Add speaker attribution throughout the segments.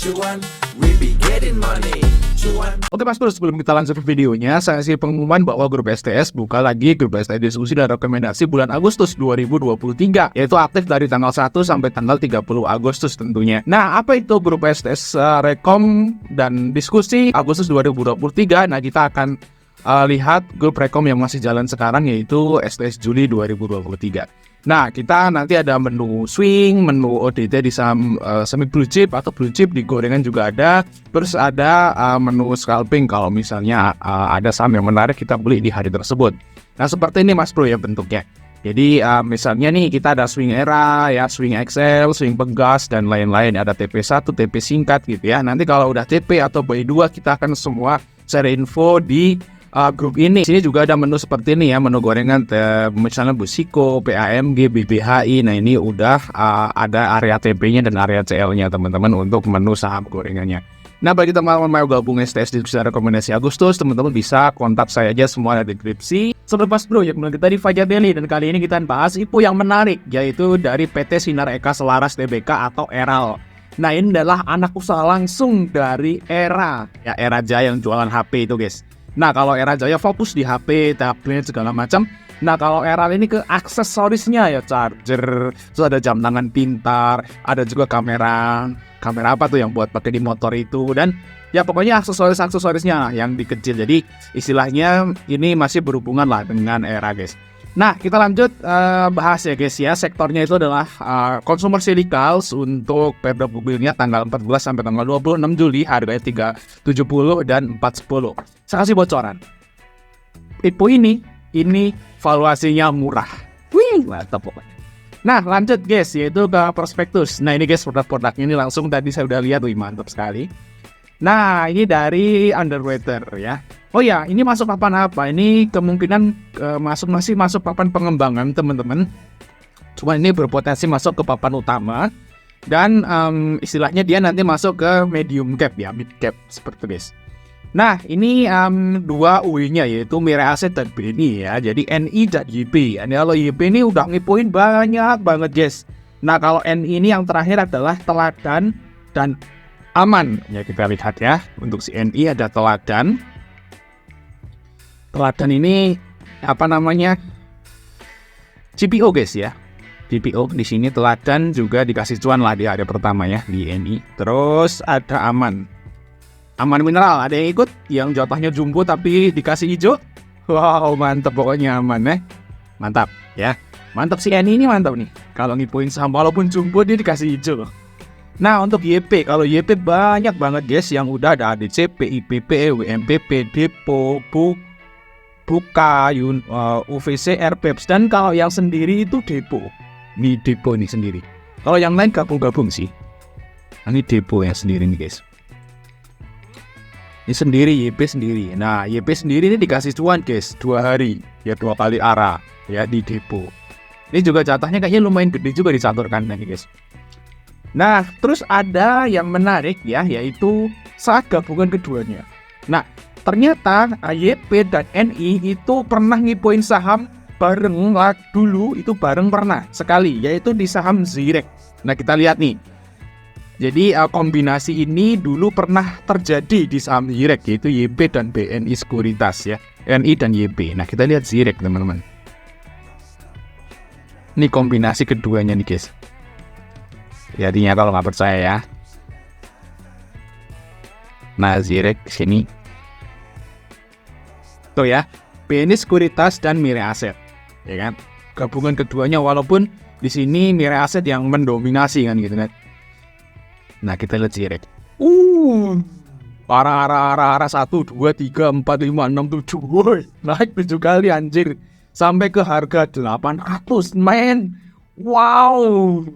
Speaker 1: cuan, we be getting money. Cuan.
Speaker 2: Oke Mas Bro, sebelum kita lanjut ke videonya, saya kasih pengumuman bahwa grup STS buka lagi grup STS diskusi dan rekomendasi bulan Agustus 2023, yaitu aktif dari tanggal 1 sampai tanggal 30 Agustus tentunya. Nah, apa itu grup STS Rekom dan diskusi Agustus 2023? Nah, kita akan lihat grup Rekom yang masih jalan sekarang, yaitu STS Juli 2023. Nah, kita nanti ada menu swing, menu ODT di saham semi blue chip atau blue chip, di gorengan juga ada. Terus ada menu scalping kalau misalnya ada saham yang menarik kita beli di hari tersebut. Nah, seperti ini Mas Bro ya bentuknya. Jadi misalnya nih kita ada swing era, ya swing XL, swing pegas dan lain-lain. Ada TP1, TP singkat gitu ya. Nanti kalau udah TP atau buy 2 kita akan semua share info di grup ini. Sini juga ada menu seperti ini ya, menu gorengan misalnya Busiko, PAMG, BBHI. Nah, ini udah ada area TP-nya dan area CL-nya teman-teman untuk menu saham gorengannya. Nah, bagi teman-teman mau gabung STS diskusi rekomendasi Agustus, teman-teman bisa kontak saya aja, semua ada di deskripsi. Sebelum Mas Bro, yang kita di Fajar Daily, dan kali ini kita bahas info yang menarik, yaitu dari PT Sinar Eka Selaras Tbk atau ERAL. Nah, ini adalah anak usaha langsung dari Era, ya Era Jaya yang jualan HP itu guys. Nah, kalau Era Jaya fokus di HP, tablet, segala macam. Nah, kalau Era ini ke aksesorisnya ya, charger, terus ada jam tangan pintar, ada juga kamera apa tuh yang buat pakai di motor itu, dan ya pokoknya aksesorisnya lah yang dikecil. Jadi istilahnya ini masih berhubungan lah dengan Era guys. Nah, kita lanjut bahas ya guys ya. Sektornya itu adalah consumer cyclicals untuk periode mobilnya tanggal 14 sampai tanggal 26 Juli, harganya 370 dan 410. Saya kasih bocoran. Info ini valuasinya murah. Wih, mantap pokoknya. Nah, lanjut guys, yaitu ke prospektus. Nah, ini guys produk-produknya ini langsung tadi saya udah lihat, wih mantap sekali. Nah, ini dari Underwater ya. Oh ya, ini masuk papan apa? Ini kemungkinan masih masuk papan pengembangan teman-teman. Cuma ini berpotensi masuk ke papan utama. Dan istilahnya dia nanti masuk ke medium cap ya, mid cap seperti itu guys. Nah, ini dua UI-nya yaitu Mirai Asset dan BNI ya. Jadi NI dan YP. Ini kalau YP ini udah ngipuin banyak banget guys. Nah, kalau NI ini yang terakhir adalah teladan dan aman. Ya, kita lihat ya. Untuk si NI ada teladan. Teladan ini apa namanya? CPO guys ya. CPO di sini teladan juga dikasih cuan lah di hari pertama ya di NI. Terus ada aman. Aman mineral, ada yang ikut yang jatahnya jumbo tapi dikasih hijau. Wow, mantap pokoknya aman ya. Mantap ya. Mantap si NI ini mantap nih. Kalau ngipuin saham walaupun jumbo dia dikasih hijau. Nah, untuk YP, kalau YP banyak banget guys yang udah ada ADCP, IPP, WMPP, Depo, Buka, UVC, RPEPS, dan kalau yang sendiri itu Depo. Ini Depo nih sendiri. Kalau yang lain gabung-gabung sih. Ini Depo yang sendiri nih guys. Ini sendiri, YP sendiri. Nah, YP sendiri ini dikasih cuan guys, 2 hari. Ya 2 kali arah ya di Depo. Ini juga jatahnya kayaknya lumayan gede juga dicaturkan nih guys. Nah, terus ada yang menarik ya, yaitu saat gabungan keduanya. Nah, ternyata YP dan NI itu pernah ngipuin saham bareng lah dulu, itu bareng pernah sekali, yaitu di saham Zirek. Nah, kita lihat nih. Jadi kombinasi ini dulu pernah terjadi di saham Zirek, yaitu YP dan BNI Sekuritas ya. NI dan YP. Nah, kita lihat Zirek teman-teman. Ini kombinasi keduanya nih guys. Jadinya kalau nggak percaya ya. Nah, Zirek sini. Tuh ya, BNI Sekuritas dan Mirai Asset. Ya kan? Gabungan keduanya walaupun di sini Mirai Asset yang mendominasi kan gitu kan. Nah, kita lihat Zirek. Arah 1, 2, 3, 4, 5, 6, 7. Woi, naik 7 kali anjir. Sampai ke harga 800, men. Wow.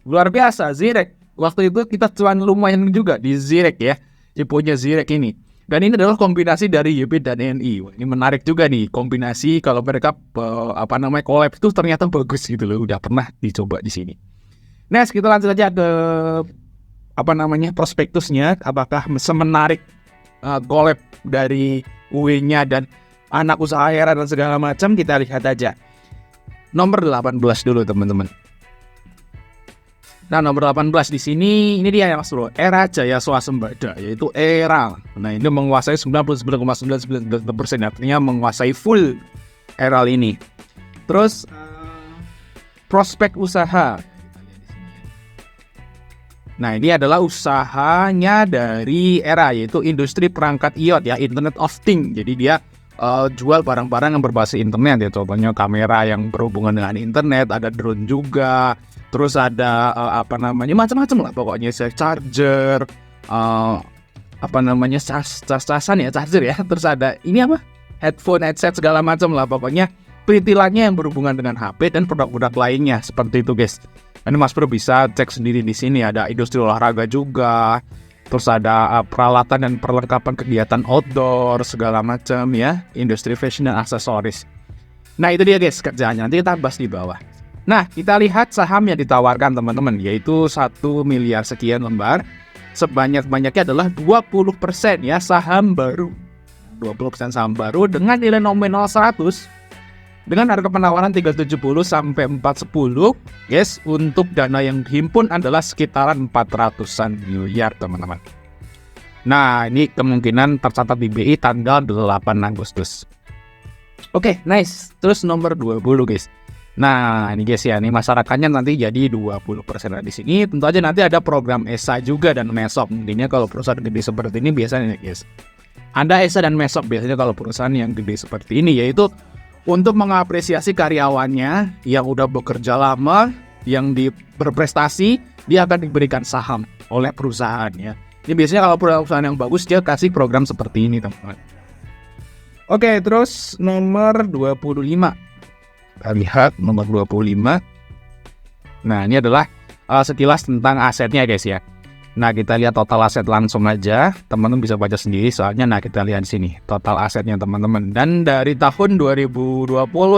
Speaker 2: Luar biasa Zirek. Waktu itu kita cuan lumayan juga di Zirek ya. Tipenya Zirek ini. Dan ini adalah kombinasi dari YP dan NI. Ini menarik juga nih kombinasi kalau mereka collab itu ternyata bagus gitu loh. Udah pernah dicoba di sini. Next, kita lanjut aja ke prospektusnya, apakah semenarik collab dari UE-nya dan anak usaha Era dan segala macam. Kita lihat aja nomor 18 dulu teman-teman. Nah, nomor 18 di sini, ini dia ya Mas Bro, era Jaya Swasembada, yaitu era. Nah, ini menguasai 99,999%, artinya menguasai full era ini. Terus prospek usaha. Nah, ini adalah usahanya dari era, yaitu industri perangkat IoT ya, Internet of Things. Jadi dia jual barang-barang yang berbasis internet ya, contohnya kamera yang berhubungan dengan internet, ada drone juga, terus ada macam-macam lah pokoknya, charger, casan ya, charger ya, terus ada ini headphone, headset segala macam lah pokoknya, perintilannya yang berhubungan dengan HP dan produk-produk lainnya seperti itu guys. Ini Mas Bro bisa cek sendiri di sini, ada industri olahraga juga. Terus ada peralatan dan perlengkapan kegiatan outdoor segala macam ya, industri fashion dan aksesoris. Nah, itu dia guys kerjaannya. Nanti kita bahas di bawah. Nah, kita lihat saham yang ditawarkan teman-teman, yaitu 1 miliar sekian lembar. Sebanyak-banyaknya adalah 20% ya saham baru. 20% saham baru dengan nilai nominal 100. Dengan harga penawaran 370 sampai 410, guys, untuk dana yang dihimpun adalah sekitaran 400-an miliar, teman-teman. Nah, ini kemungkinan tercatat di BI tanggal 8 Agustus. Oke, nice. Terus nomor 20, guys. Nah, ini guys ya, ini masyarakatnya nanti jadi 20% di sini. Tentu aja nanti ada program ESA juga dan MESOP. Intinya kalau perusahaan gede seperti ini biasanya, guys, ada ESA dan MESOP biasanya kalau perusahaan yang gede seperti ini, yaitu untuk mengapresiasi karyawannya yang udah bekerja lama, yang berprestasi, dia akan diberikan saham oleh perusahaan ya. Ini biasanya kalau perusahaan yang bagus dia kasih program seperti ini, teman-teman. Oke, terus nomor 25. Kita lihat nomor 25. Nah, ini adalah sekilas tentang asetnya guys ya. Nah, kita lihat total aset langsung aja. Teman-teman bisa baca sendiri soalnya. Nah, kita lihat di sini total asetnya teman-teman. Dan dari tahun 2020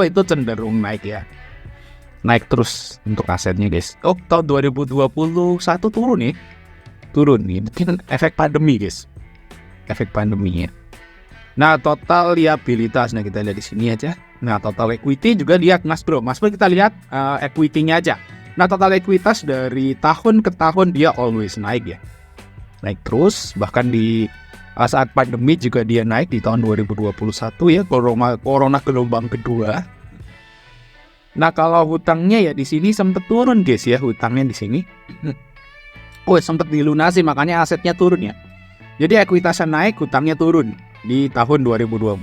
Speaker 2: itu cenderung naik ya. Naik terus untuk asetnya guys. Oh, tahun 2021 turun nih. Turun nih. Mungkin efek pandemi guys. Efek pandeminya. Nah, total liabilitas. Nah, kita lihat di sini aja. Nah, total equity juga lihat Mas Bro. Mas Bro kita lihat equity-nya aja. Nah, total ekuitas dari tahun ke tahun dia always naik ya. Naik terus, bahkan di saat pandemi juga dia naik di tahun 2021 ya, corona gelombang kedua. Nah, kalau hutangnya ya di sini sempat turun guys ya, hutangnya di sini. Sempat dilunasi, makanya asetnya turun ya. Jadi ekuitasnya naik, hutangnya turun di tahun 2021.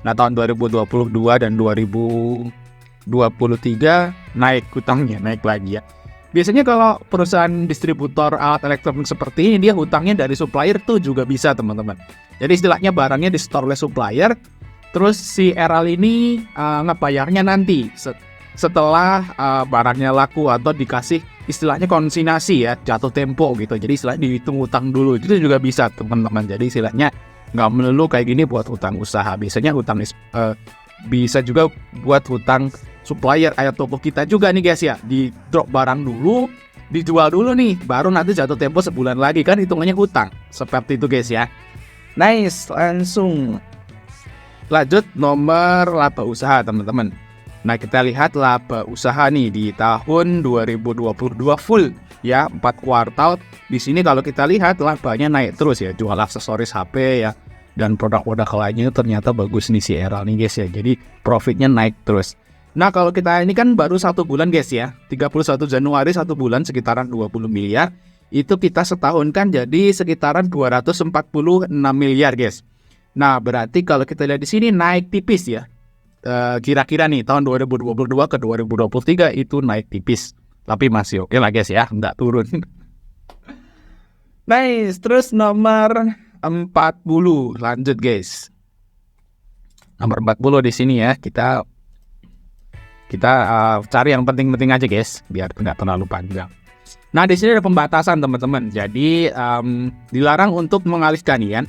Speaker 2: Nah, tahun 2022 dan 2023 naik hutangnya, naik lagi ya. Biasanya kalau perusahaan distributor alat elektronik seperti ini, dia hutangnya dari supplier tuh juga bisa teman-teman. Jadi istilahnya barangnya di store oleh supplier, terus si RL ini ngebayarnya nanti setelah barangnya laku atau dikasih istilahnya konsinyasi ya, jatuh tempo gitu. Jadi istilahnya dihitung hutang dulu, itu juga bisa teman-teman. Jadi istilahnya nggak melulu kayak gini buat hutang usaha. Biasanya hutang bisa juga buat hutang supplier kayak toko kita juga nih guys ya, di drop barang dulu, dijual dulu nih, baru nanti jatuh tempo sebulan lagi, kan hitungannya hutang. Seperti itu guys ya. Nice, langsung lanjut nomor laba usaha teman-teman. Nah, kita lihat laba usaha nih di tahun 2022 full ya, 4 kuartal. Di sini kalau kita lihat labanya naik terus ya, jual aksesoris HP ya dan produk-produk lainnya ternyata bagus nih si Era nih guys ya. Jadi profitnya naik terus. Nah, kalau kita ini kan baru 1 bulan guys ya, 31 Januari 1 bulan sekitaran 20 miliar. Itu kita setahun kan jadi sekitaran 246 miliar guys. Nah, berarti kalau kita lihat di sini naik tipis ya. Kira-kira nih tahun 2022 ke 2023 itu naik tipis. Tapi masih oke lah guys ya, enggak turun. Nice, terus nomor 40 lanjut guys. Nomor 40 di sini ya, kita cari yang penting-penting aja guys, biar nggak terlalu panjang. Nah, di sini ada pembatasan teman-teman. Jadi dilarang untuk mengalihkan ya,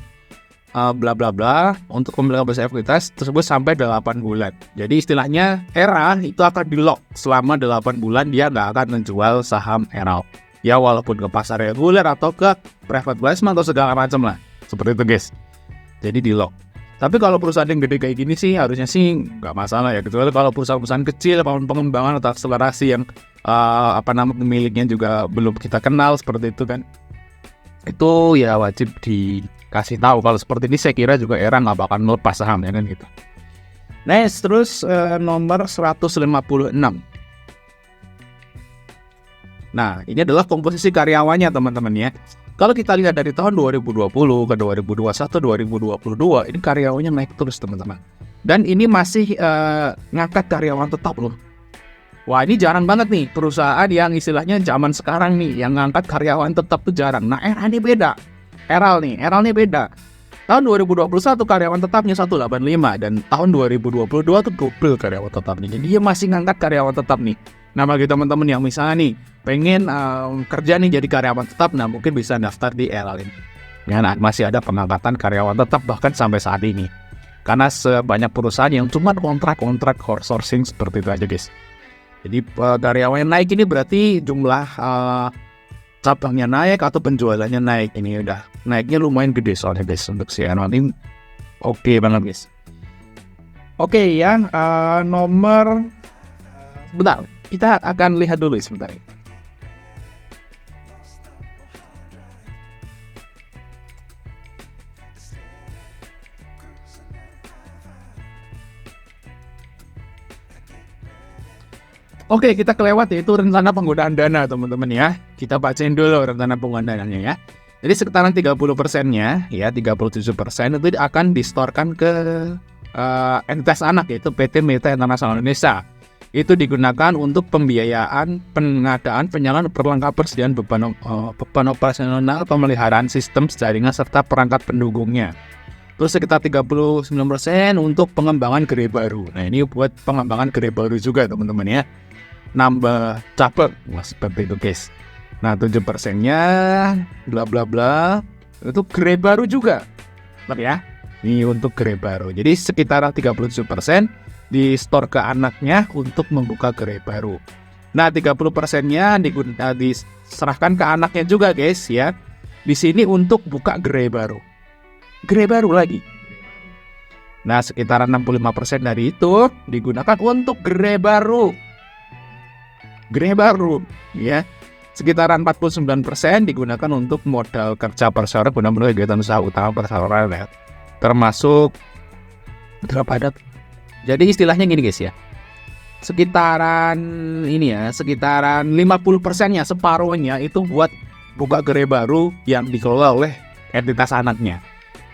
Speaker 2: bla bla bla, untuk pembelian besar ekuitas tersebut sampai 8 bulan. Jadi istilahnya Era itu akan di lock selama 8 bulan, dia nggak akan menjual saham Era. Ya walaupun ke pasar reguler atau ke private placement atau segala macam lah. Seperti itu guys. Jadi di lock. Tapi kalau perusahaan yang gede kayak gini sih harusnya sih nggak masalah ya. Kecuali kalau perusahaan-perusahaan kecil, pengembangan atau akselerasi yang pemiliknya juga belum kita kenal seperti itu kan. Itu ya wajib dikasih tahu. Kalau seperti ini saya kira juga era nggak bakal melepas saham ya kan gitu. Next, terus nomor 156. Nah, ini adalah komposisi karyawannya teman-teman ya. Kalau kita lihat dari tahun 2020 ke 2021, 2022, ini karyawannya naik terus teman-teman. Dan ini masih ngangkat karyawan tetap loh. Wah, ini jarang banget nih perusahaan yang istilahnya zaman sekarang nih yang ngangkat karyawan tetap tuh jarang. Nah, era ini beda. Eral nih beda. Tahun 2021 karyawan tetapnya 185 dan tahun 2022 tuh double karyawan tetapnya. Jadi dia masih ngangkat karyawan tetap nih. Nah, bagi teman-teman yang misalnya nih pengen kerja nih jadi karyawan tetap, nah mungkin bisa daftar di Eral ini. Ya, nah, masih ada pengangkatan karyawan tetap bahkan sampai saat ini. Karena sebanyak perusahaan yang cuma kontrak outsourcing seperti itu aja guys. Jadi karyawan yang naik ini berarti jumlah cabangnya naik atau penjualannya naik. Ini udah naiknya lumayan gede soalnya guys untuk si Eral ini. Oke banget guys. Oke, yang nomor bentar. Kita akan lihat dulu sebentar. Oke, kita kelewat yaitu rencana penggunaan dana teman-teman ya. Kita bacain dulu rencana penggunaan dananya ya. Jadi sekitaran 30%-nya ya, 37% itu akan distorkan ke entitas anak yaitu PT Meta Internasional Indonesia. Itu digunakan untuk pembiayaan pengadaan, penyaluran, perlengkapan persediaan beban operasional, pemeliharaan sistem jaringan serta perangkat pendukungnya. Terus sekitar 39% untuk pengembangan gerai baru. Nah, ini buat pengembangan gerai baru juga teman-teman ya. Nambah cabang, seperti itu guys. Nah, 7%-nya bla bla bla itu gerai baru juga. Benar ya? Ini untuk gerai baru. Jadi sekitar 37% di store ke anaknya untuk membuka gerai baru. Nah, 30%-nya diserahkan ke anaknya juga guys ya. Di sini untuk buka gerai baru. Gerai baru lagi. Nah, sekitar 65% dari itu digunakan untuk gerai baru. Gerai baru ya. Sekitaran 49% digunakan untuk modal kerja perseroan guna memenuhi kegiatan usaha utama perseroan ya. Termasuk berapa ada. Jadi istilahnya gini guys ya. Sekitaran 50%-nya, separuhnya itu buat buka gerai baru yang dikelola oleh entitas anaknya.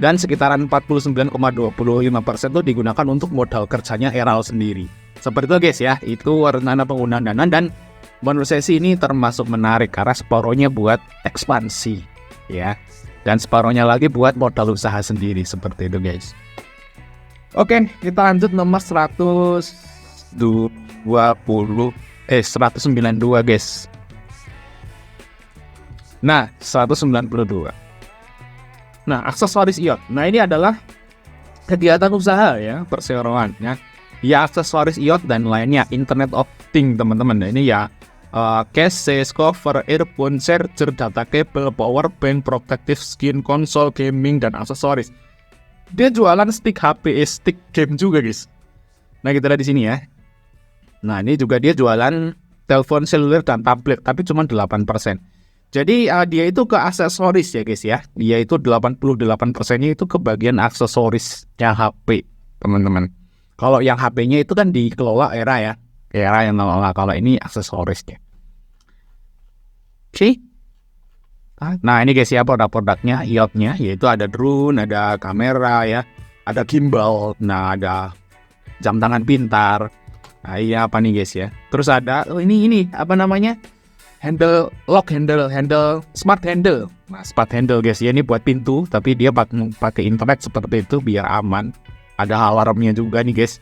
Speaker 2: Dan sekitaran 49,25% itu digunakan untuk modal kerjanya Eral sendiri. Seperti itu guys ya, itu rencana penggunaan dana dan menurut saya sih ini termasuk menarik karena separuhnya buat ekspansi ya. Dan separuhnya lagi buat modal usaha sendiri seperti itu guys. Oke, kita lanjut nomor 192 guys. Nah, 192. Nah, aksesoris IoT. Nah, ini adalah kegiatan usaha ya, perseroan ya. Ya, aksesoris IoT dan lainnya, Internet of Things teman-teman. Nah, ini ya case, cover, earphone, charger, data cable, power bank, protective skin, konsol, gaming dan aksesoris. Dia jualan stick HP, stick game juga guys. Nah, kita lihat di sini ya. Nah, ini juga dia jualan telepon seluler dan tablet, tapi cuma 8%. Jadi dia itu ke aksesoris ya guys ya. Dia itu 88%-nya itu ke bagian aksesorisnya HP, teman-teman. Kalau yang HP-nya itu kan dikelola Era ya. Era yang ngelola, kalau ini aksesorisnya. Oke. Nah, ini guys ya produk-produknya, IoT-nya, yaitu ada drone, ada kamera ya, ada gimbal, nah ada jam tangan pintar. Nah, iya apa nih guys ya. Terus ada ini apa namanya? Handle lock, handle smart handle. Nah, smart handle guys ya, ini buat pintu tapi dia pakai internet seperti itu biar aman. Ada alarmnya juga nih guys.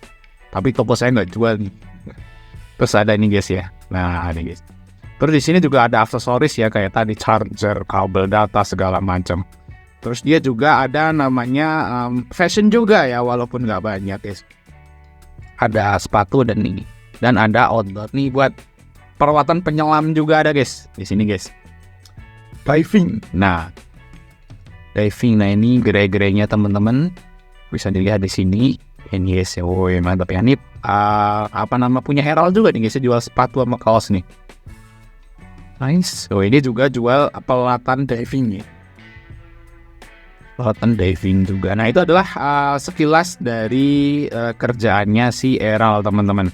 Speaker 2: Tapi toko saya nggak jual nih. Terus ada ini guys ya. Nah, ini guys. Terus di sini juga ada aksesoris ya kayak tadi charger, kabel data segala macam. Terus dia juga ada namanya fashion juga ya walaupun nggak banyak guys. Ada sepatu dan ini dan ada outdoor nih buat peralatan penyelam juga ada guys di sini guys. Diving. Nah, diving. Nah, ini gerai-gerainya teman-teman. Bisa dilihat di sini. Ini guys, mantap ya. Ini punya Herald juga nih guys, jual sepatu sama kaos nih. Nice. Ini juga jual peralatan diving ya. Peralatan diving juga. Nah, itu adalah sekilas dari kerjaannya si Herald, teman-teman.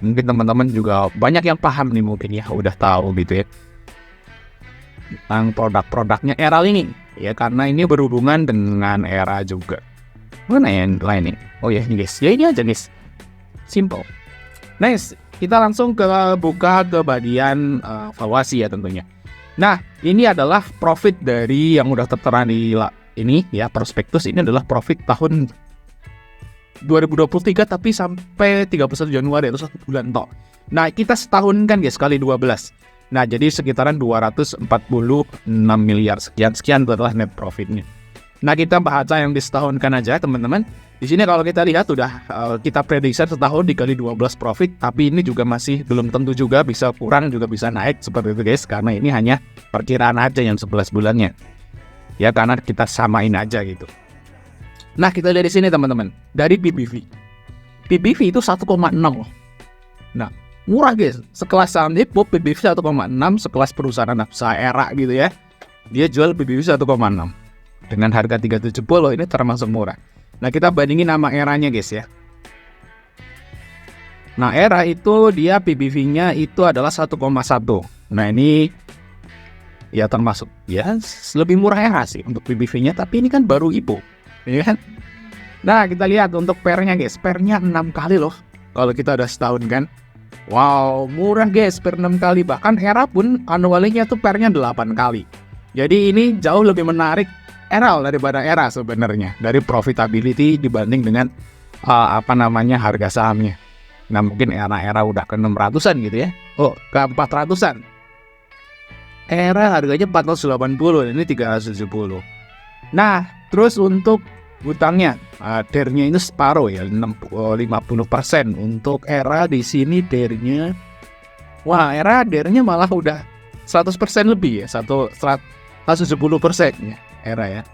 Speaker 2: Mungkin teman-teman juga banyak yang paham nih, mungkin ya udah tahu gitu ya tentang produk-produknya Herald ini ya, karena ini berhubungan dengan era juga. Mana yang lain nih? Oh ya, ini guys. Ya ini aja guys. Simple. Nice. Kita langsung buka ke bagian valuasi ya tentunya. Nah, ini adalah profit dari yang udah tertera di ini ya, prospektus. Ini adalah profit tahun 2023 tapi sampai 31 Januari itu 1 bulan toh. Nah, kita setahun kan guys kali 12. Nah, jadi sekitaran 246 miliar sekian itu adalah net profitnya. Nah, kita baca yang disetahunkan aja teman-teman. Di sini kalau kita lihat udah kita prediksi setahun dikali 12 profit, tapi ini juga masih belum tentu juga, bisa kurang juga bisa naik seperti itu guys, karena ini hanya perkiraan aja yang 11 bulannya. Ya, karena kita samain aja gitu. Nah, kita lihat di sini teman-teman, dari PBV. PBV itu 1,6 loh. Nah, murah guys, sekelas saham Hippo PBV 1,6, sekelas perusahaan usaha Era gitu ya, dia jual PBV 1,6 dengan harga 370, ini termasuk murah. Nah, kita bandingin sama Eranya guys ya. Nah, Era itu dia PBV-nya itu adalah 1,1. Nah, ini ya termasuk ya lebih murah Era sih untuk PBV-nya, tapi ini kan baru Hippo ya kan. Nah, kita lihat untuk pernya guys, pernya 6 kali loh kalau kita udah setahun kan. Wow, murah guys, per 6 kali. Bahkan Era pun anualinya tuh pernya 8 kali. Jadi ini jauh lebih menarik Herald daripada Era sebenarnya, dari profitability dibanding dengan harga sahamnya. Nah, mungkin Era udah ke 600-an gitu ya. Oh, ke 400-an. Era harganya 480, ini 370. Nah, terus untuk hutangnya, DER-nya ini separuh ya, 50%. Untuk Era di sini DER-nya, wah, Era DER-nya malah udah 100% lebih ya, 170% ya Era ya.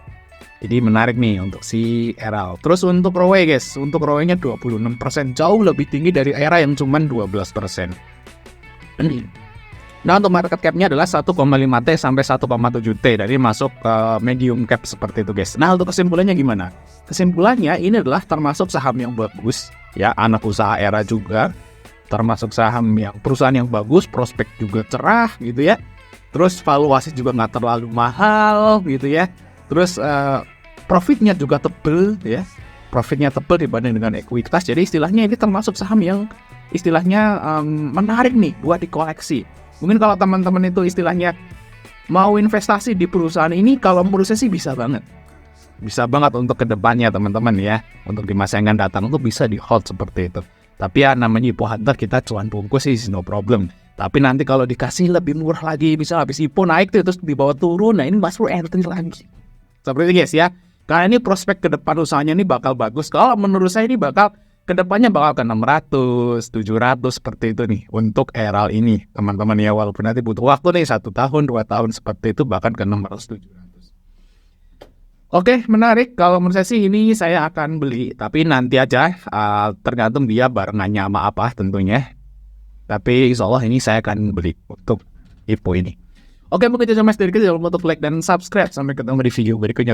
Speaker 2: Jadi menarik nih untuk si Era. Terus untuk ROE guys, untuk ROE-nya 26%, jauh lebih tinggi dari Era yang cuma 12%. Nah, untuk market cap-nya adalah 1,5T sampai 1,7T. Jadi masuk medium cap seperti itu guys. Nah, untuk kesimpulannya gimana? Kesimpulannya ini adalah termasuk saham yang bagus ya, anak usaha Era juga. Termasuk saham yang perusahaan yang bagus, prospek juga cerah gitu ya. Terus valuasi juga nggak terlalu mahal gitu ya. Terus profitnya juga tebel ya. Profitnya tebel dibanding dengan ekuitas. Jadi istilahnya ini termasuk saham yang istilahnya menarik nih buat dikoleksi. Mungkin kalau teman-teman itu istilahnya mau investasi di perusahaan ini, kalau menurut saya sih bisa banget. Bisa banget untuk kedepannya teman-teman ya. Untuk di masa yang akan datang itu bisa di hold seperti itu. Tapi ya namanya Hippo Hunter, kita cuan bungkus sih no problem. Tapi nanti kalau dikasih lebih murah lagi, misal habis Hippo naik tuh, terus di bawah turun, nah ini masuk entry lagi. Seperti itu guys ya. Karena ini prospek ke depan usahanya ini bakal bagus. Kalau menurut saya ini bakal kedepannya bakal ke 600, 700 seperti itu nih untuk Herald ini teman-teman ya. Walaupun nanti butuh waktu nih 1 tahun, 2 tahun seperti itu, bahkan ke 600, 700. Oke, menarik. Kalau menurut saya sih ini saya akan beli, tapi nanti aja tergantung dia barengannya sama apa tentunya. Tapi insya Allah ini saya akan beli untuk Hippo ini. Oke, mungkin itu cuma sedikit. Jangan lupa untuk like dan subscribe. Sampai ketemu di video berikutnya.